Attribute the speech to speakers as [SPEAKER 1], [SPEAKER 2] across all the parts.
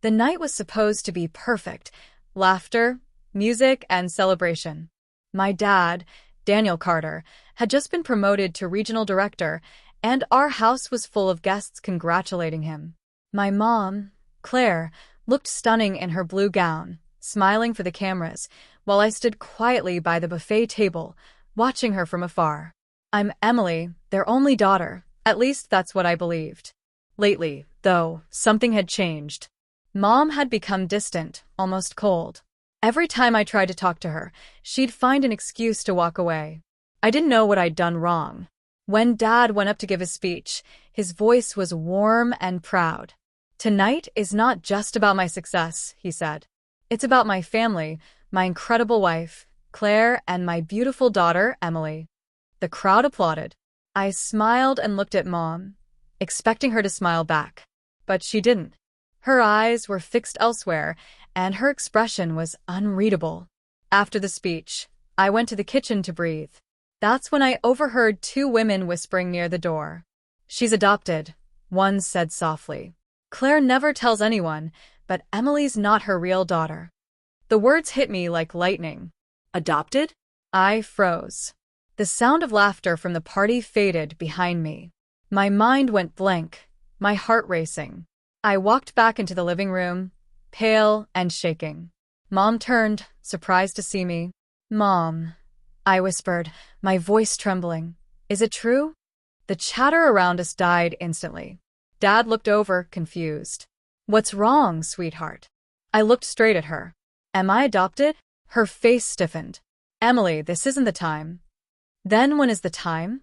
[SPEAKER 1] The night was supposed to be perfect. Laughter, music, and celebration. My dad, Daniel Carter, had just been promoted to regional director, and our house was full of guests congratulating him. My mom, Claire, looked stunning in her blue gown, smiling for the cameras, while I stood quietly by the buffet table, watching her from afar. I'm Emily, their only daughter. At least that's what I believed. Lately, though, something had changed. Mom had become distant, almost cold. Every time I tried to talk to her, she'd find an excuse to walk away. I didn't know what I'd done wrong. When Dad went up to give his speech, his voice was warm and proud. "Tonight is not just about my success," he said. "It's about my family, my incredible wife, Claire, and my beautiful daughter, Emily." The crowd applauded. I smiled and looked at Mom, expecting her to smile back. But she didn't. Her eyes were fixed elsewhere, and her expression was unreadable. After the speech, I went to the kitchen to breathe. That's when I overheard two women whispering near the door. "She's adopted," one said softly. "Claire never tells anyone, but Emily's not her real daughter." The words hit me like lightning. Adopted? I froze. The sound of laughter from the party faded behind me. My mind went blank, my heart racing. I walked back into the living room, pale and shaking. Mom turned, surprised to see me. "Mom," I whispered, my voice trembling. "Is it true?" The chatter around us died instantly. Dad looked over, confused. "What's wrong, sweetheart?" I looked straight at her. "Am I adopted?" Her face stiffened. "Emily, this isn't the time." "Then when is the time?"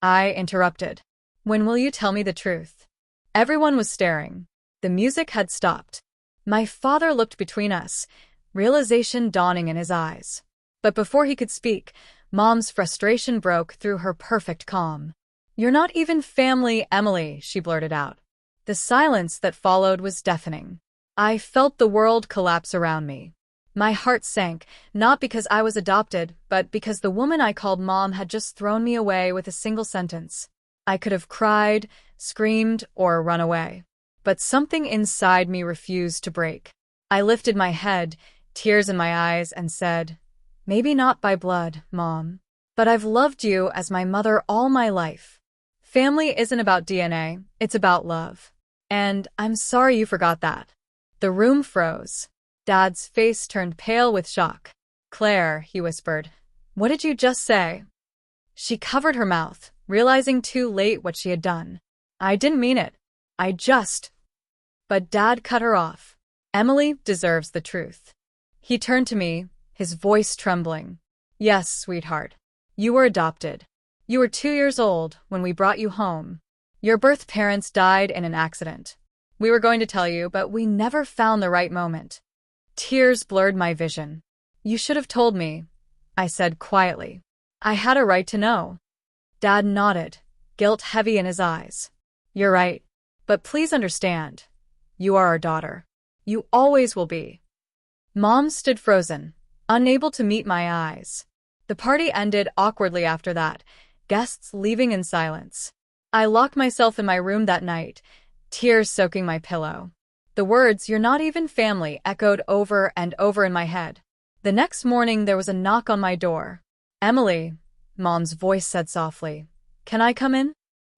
[SPEAKER 1] I interrupted. "When will you tell me the truth?" Everyone was staring. The music had stopped. My father looked between us, realization dawning in his eyes. But before he could speak, Mom's frustration broke through her perfect calm. "You're not even family, Emily," she blurted out. The silence that followed was deafening. I felt the world collapse around me. My heart sank, not because I was adopted, but because the woman I called Mom had just thrown me away with a single sentence. I could have cried, screamed, or run away. But something inside me refused to break. I lifted my head, tears in my eyes, and said, "Maybe not by blood, Mom, but I've loved you as my mother all my life. Family isn't about DNA, it's about love. And I'm sorry you forgot that." The room froze. Dad's face turned pale with shock. "Claire," he whispered, "what did you just say?" She covered her mouth, realizing too late what she had done. "I didn't mean it. But Dad cut her off. "Emily deserves the truth." He turned to me, his voice trembling. "Yes, sweetheart. You were adopted. You were 2 years old when we brought you home. Your birth parents died in an accident. We were going to tell you, but we never found the right moment." Tears blurred my vision. "You should have told me," I said quietly. "I had a right to know." Dad nodded, guilt heavy in his eyes. "You're right. But please understand. You are our daughter. You always will be." Mom stood frozen, unable to meet my eyes. The party ended awkwardly after that, guests leaving in silence. I locked myself in my room that night, tears soaking my pillow. The words, "You're not even family," echoed over and over in my head. The next morning there was a knock on my door. "Emily," Mom's voice said softly, "can I come in?"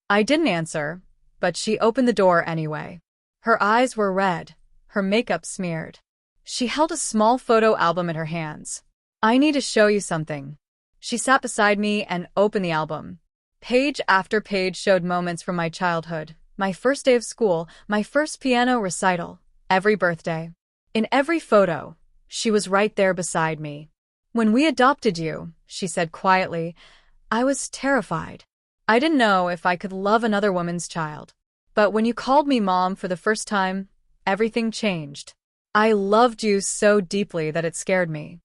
[SPEAKER 1] I didn't answer, but she opened the door anyway. Her eyes were red, her makeup smeared. She held a small photo album in her hands. "I need to show you something." She sat beside me and opened the album. Page after page showed moments from my childhood. My first day of school, my first piano recital, every birthday. In every photo, she was right there beside me. "When we adopted you," she said quietly, "I was terrified. I didn't know if I could love another woman's child. But when you called me Mom for the first time, everything changed. I loved you so deeply that it scared me."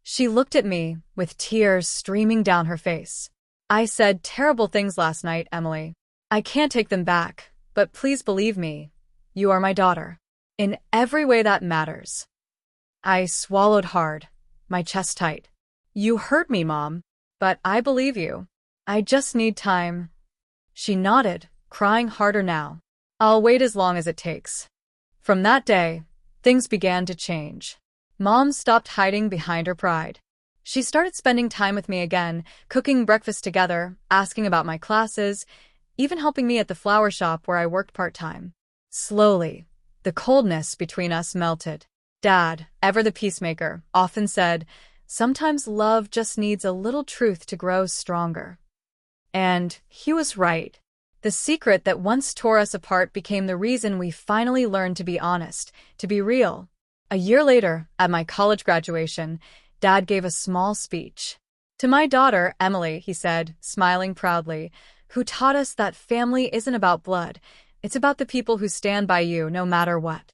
[SPEAKER 1] She looked at me, with tears streaming down her face. "I said terrible things last night, Emily. I can't take them back. But please believe me, you are my daughter. In every way that matters." I swallowed hard, my chest tight. "You hurt me, Mom, but I believe you. I just need time." She nodded, crying harder now. "I'll wait as long as it takes." From that day, things began to change. Mom stopped hiding behind her pride. She started spending time with me again, cooking breakfast together, asking about my classes, even helping me at the flower shop where I worked part-time. Slowly, the coldness between us melted. Dad, ever the peacemaker, often said, "Sometimes love just needs a little truth to grow stronger." And he was right. The secret that once tore us apart became the reason we finally learned to be honest, to be real. A year later, at my college graduation, Dad gave a small speech. "To my daughter, Emily," he said, smiling proudly, "who taught us that family isn't about blood, it's about the people who stand by you no matter what."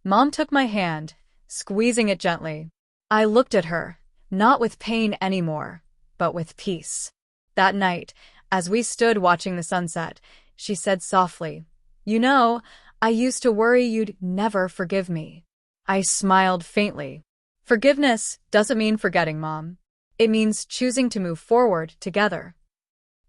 [SPEAKER 1] Mom took my hand, squeezing it gently. I looked at her, not with pain anymore, but with peace. That night, as we stood watching the sunset, she said softly, "You know, I used to worry you'd never forgive me." I smiled faintly. "Forgiveness doesn't mean forgetting, Mom. It means choosing to move forward together."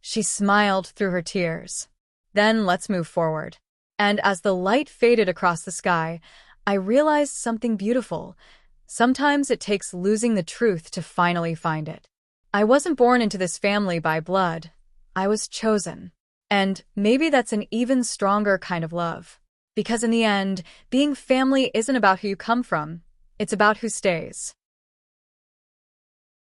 [SPEAKER 1] She smiled through her tears. "Then let's move forward." And as the light faded across the sky, I realized something beautiful. Sometimes it takes losing the truth to finally find it. I wasn't born into this family by blood. I was chosen. And maybe that's an even stronger kind of love. Because in the end, being family isn't about who you come from. It's about who stays.